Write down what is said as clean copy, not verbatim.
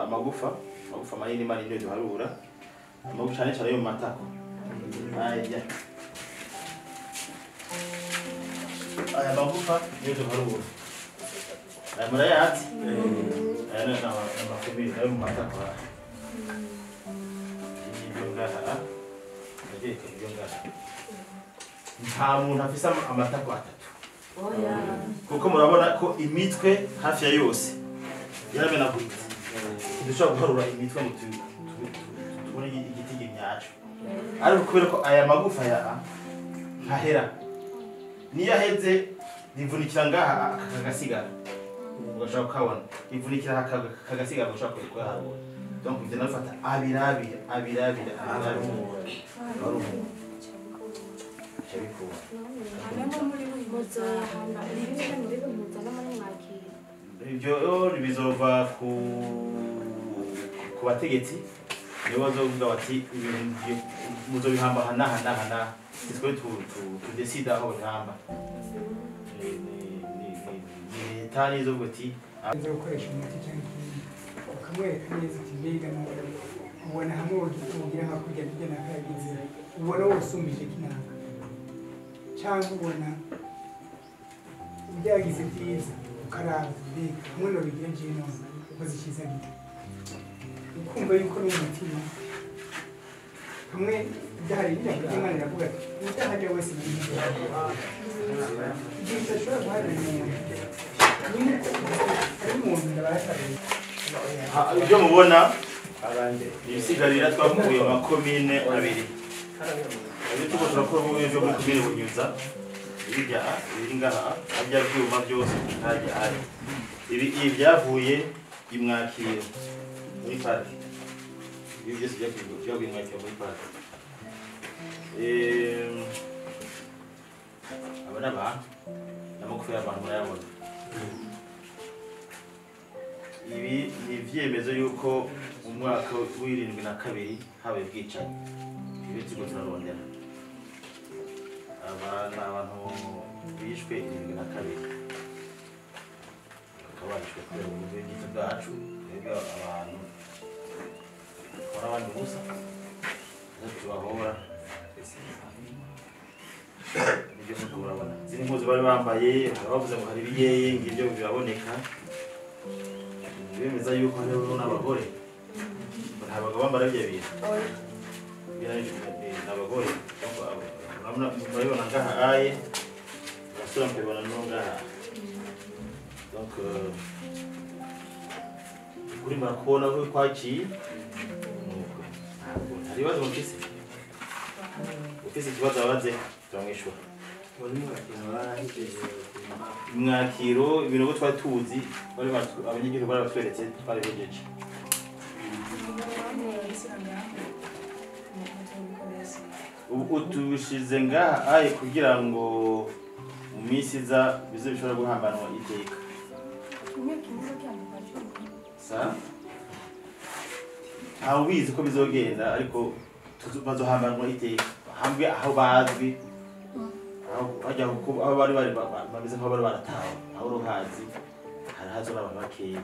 Amagufa manini manini duharura. Amagufa cyane cyane yo mu matako. Aya magufa niyo duharura. Aya murayatsi. Aya ni amakomine yo mu matako. Ibyo ngaha. Ndageka ibyo ngaha. Nta muntu afisa amatako atatu. Kuko murabona ko imitwe hafi ya yose yaramenaguritse. Dushobora guharura imitwe mu tubone igiti gimyacu. Ariko kubera ko aya magufa ya ntahera niyo aheze rivunikira ngaha akagasigara ugashaka kabona rivunikira akagasigara ugashaka kuharura. Donc ivyo nafata abirabira ibyo bizova ku bategetsi nibo bazovuga bati ibintu muzobihamba hana twe tudesida aho bihamba ni tani zo goti azo gukoresha umuti cyangwa ukamwereka neza ati mbega ubona hamwe ugira nka kurya bijya nakagize ubona wosumije kinaka cyangwa ubona byagize byiza ukaraba mbega muno bigira njino ukozikiza gito ukumva yuko n'umutima hamwe byari Imana iravuga ati utahajya wese ndashobora guharanira ibyo mubona ibisigarira twakuye amakomine abiri tuko turakora ubwo muri komine Bunyuza ibijya ibiri ngaha ajya byuma byose ntajya ari ibi byavuye imwakiro muri park ibi byose byavuye imwakiro muri park abana ba n'amagufa y'abantu murayabona. Ibi ni ivyemezo yuko mu mwaka w'72 habaye ubwicanyi. Ibi tuko turarondera abantu bishwe 72 bakabashwe kubera ubwigito bwacu rero abantu barabandi gusa tubahora ibyo turabona zini mpuzu bari bambaye bavuze ngo hari biyeye ngibyo biraboneka bemeza yuko hariho n'abagore ntabwo bambara ibyo bintu n'abagore murabona ngaha aye basura mukabibona no ngaha donc kuri marakubona ko kwaciye hari ibibazo mufise ikibazo abaze turamwishyura mwakiro ibintu twari tuzi abanyagihugu bari batweretse twari bejeje ubu tubishize ngaha aye kugira ngo mu minsi iza bize bishobora guhambanwa iteka ntawe ubizi ko bizogenda ariko bazohambanwa iteka hamwe aho bazwi bajya aho bari bameze nk'aho bari baratawe aho uruhazi hari hazo n'abantu bakeya